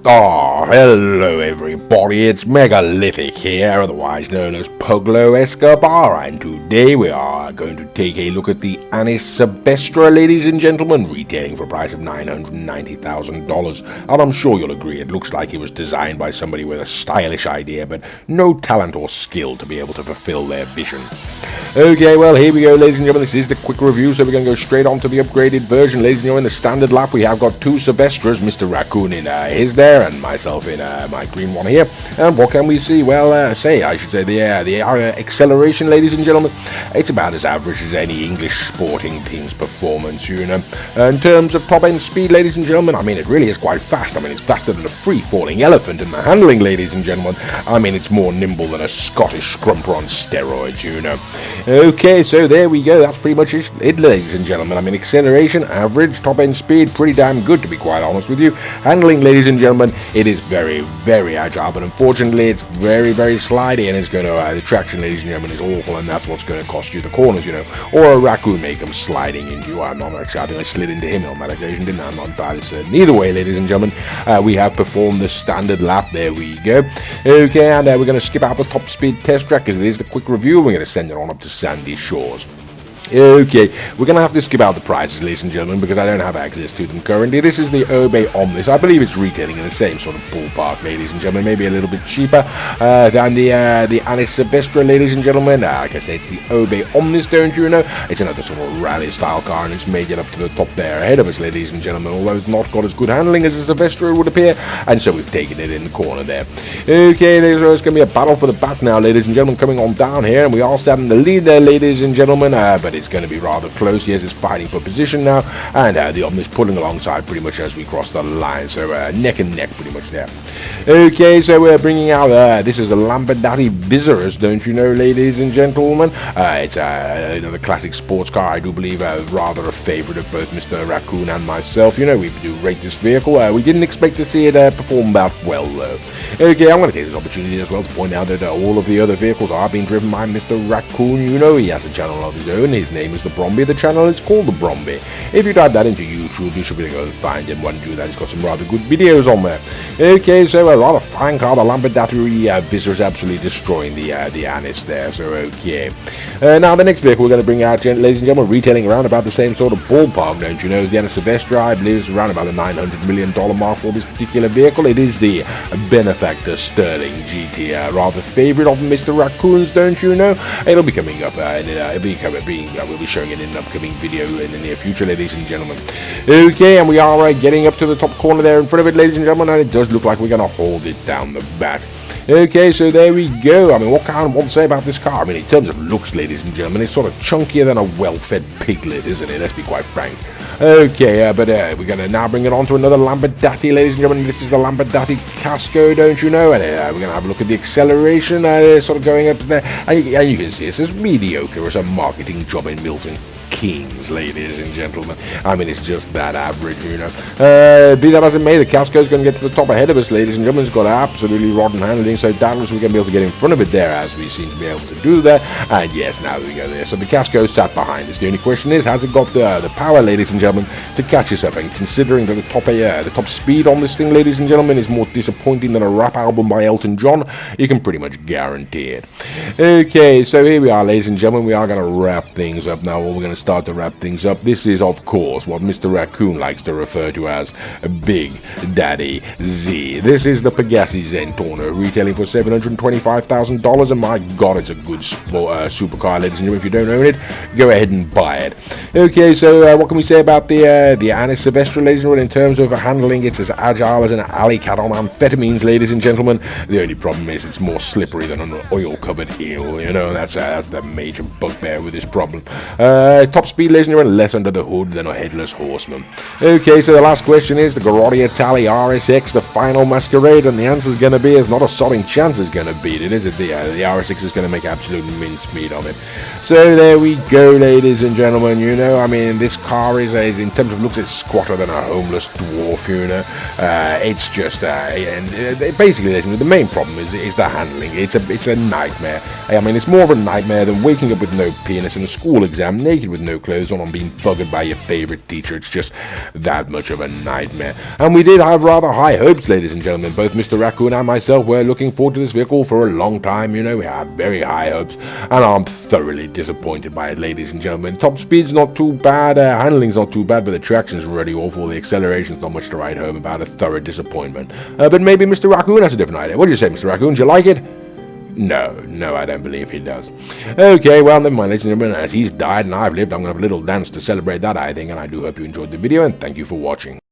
Oh, hello everybody, it's Megalithic here, otherwise known as Puglo Escobar, and today we are going to take a look at the Annis Savestra, ladies and gentlemen, retailing for a price of $990,000. And I'm sure you'll agree it looks like it was designed by somebody with a stylish idea, but no talent or skill to be able to fulfill their vision. Okay, well, here we go, ladies and gentlemen. This is the quick review, so we're going to go straight on to the upgraded version. Ladies and gentlemen, the standard lap, we have got two Savestras, Mr. Raccoon in his there, and myself in my green one here. And what can we see? Well, I should say, the acceleration, ladies and gentlemen, it's about as average as any English sporting team's performance, you know. In terms of top-end speed, ladies and gentlemen, I mean, it really is quite fast. I mean, it's faster than a free-falling elephant in the handling, ladies and gentlemen. I mean, it's more nimble than a Scottish scrumper on steroids, you know. Okay, so there we go. That's pretty much it, ladies and gentlemen. I mean, acceleration, average, top-end speed, pretty damn good, to be quite honest with you. Handling, ladies and gentlemen, it is very, very agile, but unfortunately, it's very, very slidey, and it's going to, the traction, ladies and gentlemen, is awful, and that's what's going to cost you the corners, you know. Or a raccoon may come sliding into you. I'm not actually, I think I slid into him on that occasion, didn't I? I'm not entirely certain. Either way, ladies and gentlemen, we have performed the standard lap. There we go. Okay, and we're going to skip out the top speed test track, because it is the quick review. We're going to send it on up to Sandy Shores. Okay, we're going to have to skip out the prices, ladies and gentlemen, because I don't have access to them currently. This is the Obey Omnis. I believe it's retailing in the same sort of ballpark, ladies and gentlemen, maybe a little bit cheaper than the Annis Savestra, ladies and gentlemen. Like I say, it's the Obey Omnis, don't you know? It's another sort of rally-style car, and it's made it up to the top there ahead of us, ladies and gentlemen, although it's not got as good handling as the Savestra, it would appear, and so we've taken it in the corner there. Okay, there's going to be a battle for the back now, ladies and gentlemen, coming on down here, and we are starting to lead there, ladies and gentlemen, but it's going to be rather close. Yes, it's fighting for position now, and the Omnis pulling alongside pretty much as we cross the line, so neck and neck pretty much there. Okay, so we're bringing out, this is the Lamborghini Visitors, don't you know, ladies and gentlemen. It's the classic sports car, I do believe, rather a favourite of both Mr. Raccoon and myself. You know, we do rate this vehicle. We didn't expect to see it perform that well, though. Okay, I'm going to take this opportunity as well to point out that all of the other vehicles are being driven by Mr. Raccoon. You know, he has a channel of his own. His name is the Bromby. The channel is called the Bromby. If you type that into YouTube, you should be able to find him. One do that. He's got some rather good videos on there. Okay, so a lot of fine car. The Lamborghini Visitors absolutely destroying the Annis there. So okay. Now the next vehicle we're going to bring out, ladies and gentlemen, retailing around about the same sort of ballpark, don't you know, is the Annis Savestra. I believe it's around about the $900 million mark for this particular vehicle. It is the Benefactor Sterling GT, rather favourite of Mr. Raccoon's, don't you know? It'll be coming up. We'll be showing it in an upcoming video in the near future, ladies and gentlemen. Okay, and we are getting up to the top corner there in front of it, ladies and gentlemen, and it does look like we're going to hold it down the back. Okay, so there we go. I mean, what can I want to say about this car? I mean, in terms of looks, ladies and gentlemen, it's sort of chunkier than a well-fed piglet, isn't it? Let's be quite frank. Okay, but we're going to now bring it on to another Lamborghini, ladies and gentlemen. This is the Lamborghini Casco, don't you know? And we're going to have a look at the acceleration, sort of going up there. And you can see it's as mediocre as a marketing job in Milton Keynes, ladies and gentlemen. I mean, it's just that average, you know. Be that as it may, the Casco's going to get to the top ahead of us, ladies and gentlemen. It's got absolutely rotten handling, so doubtless we're going to be able to get in front of it there, as we seem to be able to do there. And yes, now we go there. So the Casco sat behind us. The only question is, has it got the power, ladies and gentlemen, to catch us up? And considering that the top speed on this thing, ladies and gentlemen, is more disappointing than a rap album by Elton John, you can pretty much guarantee it. Okay, so here we are, ladies and gentlemen. We are going to wrap things up now. We're going to start to wrap things up. This is, of course, what Mr. Raccoon likes to refer to as Big Daddy Z. This is the Pegassi Zentorno, retailing for $725,000, and my God, it's a good supercar, ladies and gentlemen. If you don't own it, go ahead and buy it. Okay, so what can we say about the Annis Savestra, ladies and gentlemen? In terms of handling, it's as agile as an alley cat on amphetamines, ladies and gentlemen. The only problem is it's more slippery than an oil-covered eel. You know, that's the major bugbear with this problem. Top speed, ladies and gentlemen, less under the hood than a headless horseman. Okay, so the last question is the Garotti Itali RSX, the final masquerade, and the answer is going to be, it's not a sodding chance it's going to beat it, is it? The RSX is going to make absolute mincemeat of it. So there we go, ladies and gentlemen. You know, I mean, this car is, in terms of looks, it's squatter than a homeless dwarf, you know. It's just, basically, the main problem is the handling. It's a nightmare. I mean, it's more of a nightmare than waking up with no penis and a school exam naked with no clothes on and being buggered by your favourite teacher. It's just that much of a nightmare. And we did have rather high hopes, ladies and gentlemen. Both Mr. Raccoon and myself were looking forward to this vehicle for a long time. You know, we had very high hopes, and I'm thoroughly disappointed by it, ladies and gentlemen. Top speed's not too bad, handling's not too bad, but the traction's really awful. The acceleration's not much to write home about. A thorough disappointment. But maybe Mr. Raccoon has a different idea. What do you say, Mr. Raccoon? Do you like it? No, I don't believe he does. Okay, well, never mind, ladies and gentlemen. As he's died and I've lived, I'm going to have a little dance to celebrate that, I think, and I do hope you enjoyed the video, and thank you for watching.